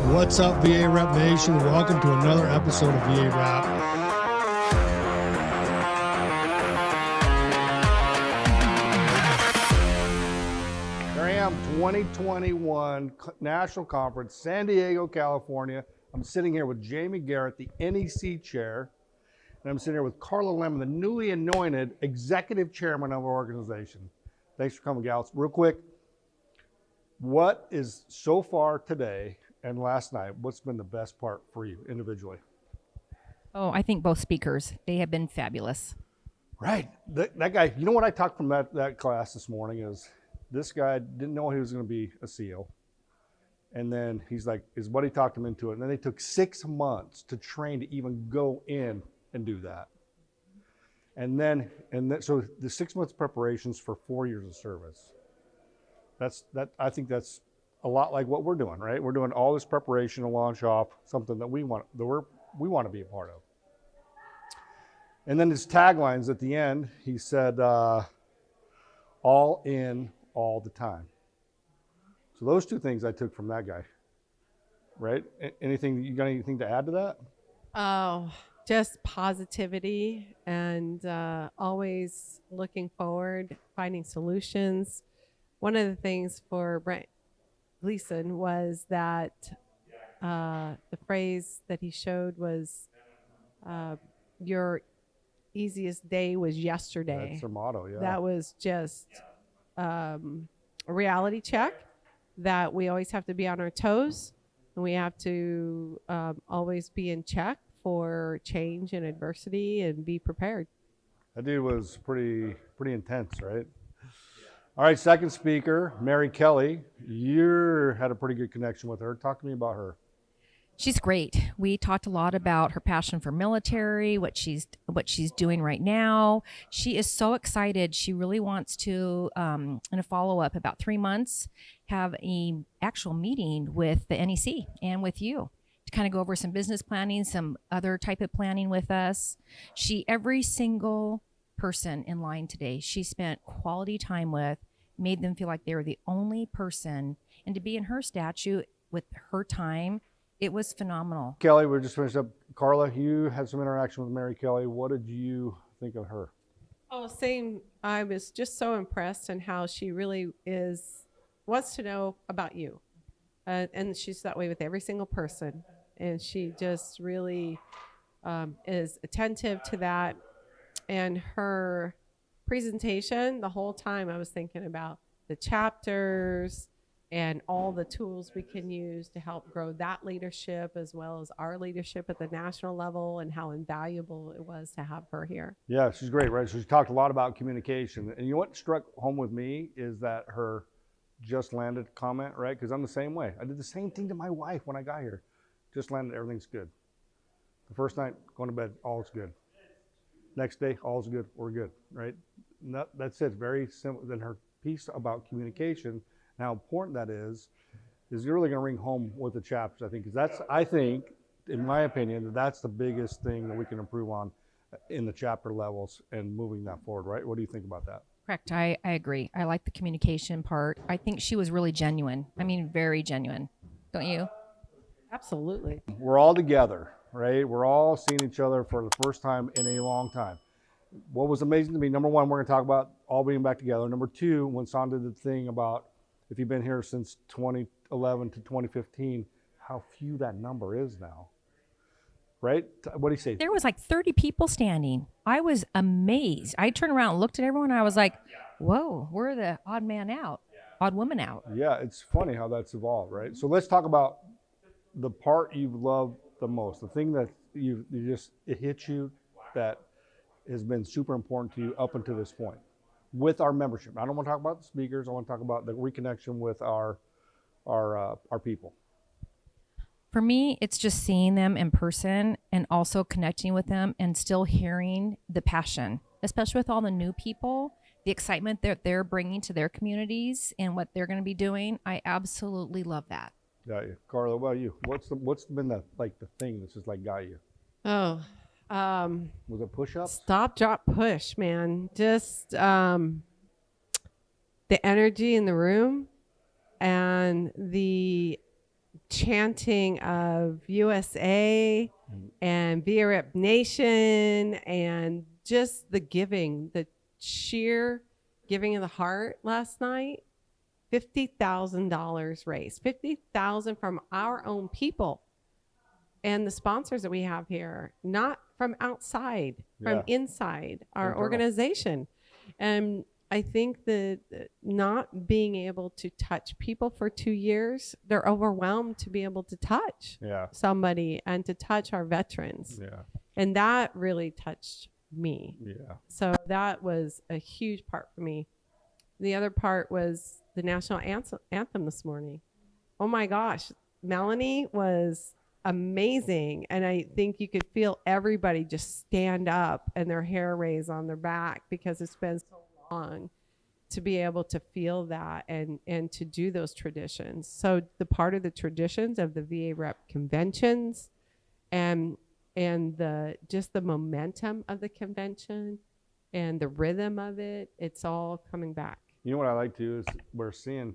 What's up, VAREP Nation? Welcome to another episode of VAREP. Here I am, 2021 National Conference, San Diego, California. I'm sitting here with Jamie Garrett, the NEC chair, and I'm sitting here with Carla Lemon, the newly anointed executive chairman of our organization. Thanks for coming, gals. Real quick, what is so far today and last night, what's been the best part for you individually? Oh, I think both speakers, they have been fabulous. Right. That guy, you know what I talked from that class this morning is this guy didn't know he was going to be a CEO. And then he's like, his buddy talked him into it. And then they took 6 months to train to even go in and do that. So the 6 months preparations for 4 years of service. I think that's a lot like what we're doing, right? We're doing all this preparation to launch off something that we want to be a part of. And then his taglines at the end, he said, all in, all the time. So those two things I took from that guy, right? You got anything to add to that? Oh, just positivity and always looking forward, finding solutions. One of the things for Brent Gleason was that the phrase that he showed was, your easiest day was yesterday. That's their motto, yeah. That was just a reality check that we always have to be on our toes, and we have to always be in check for change and adversity and be prepared. That dude was pretty intense, right? All right, second speaker, Mary Kelly. You had a pretty good connection with her. Talk to me about her. She's great. We talked a lot about her passion for military, what she's doing right now. She is so excited. She really wants to, in a follow-up, about 3 months, have an actual meeting with the NEC and with you to kind of go over some business planning, some other type of planning with us. Every single person in line today, she spent quality time with, made them feel like they were the only person, and to be in her statue with her time, it was phenomenal. Kelly, we just finished up. Carla, you had some interaction with Mary Kelly. What did you think of her? Oh, same. I was just so impressed in how she really wants to know about you. And she's that way with every single person. And she just really is attentive to that. And her presentation, the whole time I was thinking about the chapters and all the tools we can use to help grow that leadership as well as our leadership at the national level, and how invaluable it was to have her here. Yeah, she's great, right? So she talked a lot about communication. And you know what struck home with me is that her just landed comment, right? Because I'm the same way. I did the same thing to my wife when I got here. Just landed, everything's good. The first night, going to bed, all's good. Next day, all's good, we're good, right? That's it, very simple. Then her piece about communication and how important that is you're really gonna ring home with the chapters, I think, because I think, in my opinion, that's the biggest thing that we can improve on in the chapter levels and moving that forward, right? What do you think about that? Correct. I agree. I like the communication part. I think she was really genuine. I mean, very genuine. Don't you? Absolutely. We're all together, right? We're all seeing each other for the first time in a long time. What was amazing to me, number one, we're gonna talk about all being back together. Number two, when Son did the thing about if you've been here since 2011 to 2015, how few that number is now, right? What do you say? There was like 30 people standing. I was amazed. I turned around and looked at everyone, and I was like, whoa, we're the odd man out, odd woman out. Yeah, it's funny how that's evolved, right? So let's talk about the part you love the most, the thing that it hits you that has been super important to you up until this point with our membership. I don't want to talk about the speakers. I want to talk about the reconnection with our people. For me, it's just seeing them in person and also connecting with them and still hearing the passion, especially with all the new people, the excitement that they're bringing to their communities and what they're going to be doing. I absolutely love that. Got you. Carla, what about you? What's been the thing that's just like got you? Oh, Was it push-ups? Stop, drop, push, man. Just the energy in the room and the chanting of USA and VAREP Nation, and just the giving, the sheer giving of the heart last night. $50,000 raised, $50,000 from our own people and the sponsors that we have here, not from outside, from inside our organization. And I think that not being able to touch people for 2 years, they're overwhelmed to be able to touch somebody and to touch our veterans. Yeah. And that really touched me. Yeah. So that was a huge part for me. The other part was the national anthem this morning. Oh my gosh, Melanie was amazing. And I think you could feel everybody just stand up and their hair raise on their back, because it's been so long to be able to feel that and to do those traditions. So the part of the traditions of the VAREP conventions and the just the momentum of the convention and the rhythm of it, it's all coming back. You know what I like to is we're seeing,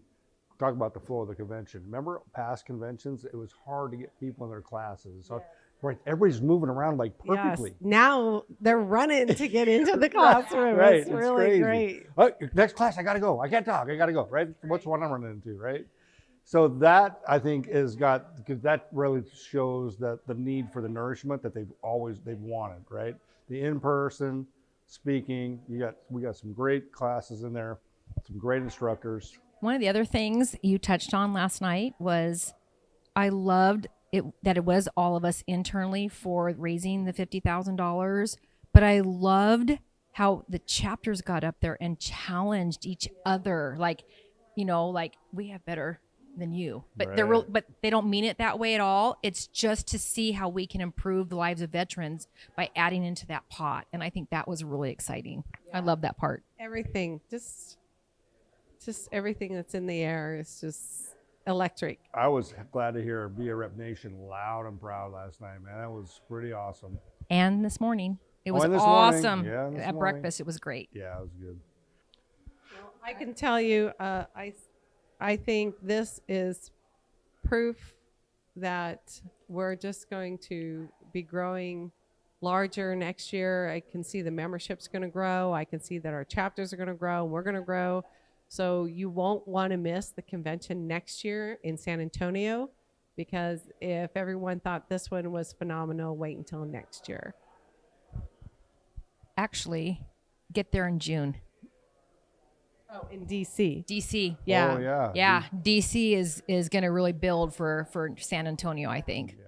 talk about the flow of the convention. Remember past conventions, it was hard to get people in their classes. So right, everybody's moving around like perfectly. Yes. Now they're running to get into the classroom. Right, It's really crazy. great. Oh, next class, I gotta go. I can't talk. I gotta go. Right? What's what I'm running into? Right? So that I think is because that really shows that the need for the nourishment that they've wanted. Right? The in-person speaking. We got some great classes in there, some great instructors. One of the other things you touched on last night was I loved it that it was all of us internally for raising the $50,000, but I loved how the chapters got up there and challenged each other, like, you know, like we have better than you, but but they don't mean it that way at all. It's just to see how we can improve the lives of veterans by adding into that pot, and I think that was really exciting. I love that part. Everything, just everything that's in the air is just electric. I was glad to hear VAREP Nation loud and proud last night, man. That was pretty awesome. And this morning, it was and this awesome. morning. Yeah, this At morning. breakfast, it was great. Yeah, it was good. I can tell you, I think this is proof that we're just going to be growing larger next year. I can see the membership's going to grow. I can see that our chapters are going to grow, and we're going to grow. So you won't want to miss the convention next year in San Antonio, because if everyone thought this one was phenomenal, wait until next year. Actually, get there in June. Oh, in DC. DC. Yeah. Oh, yeah. Yeah. DC is going to really build for San Antonio, I think. Yeah.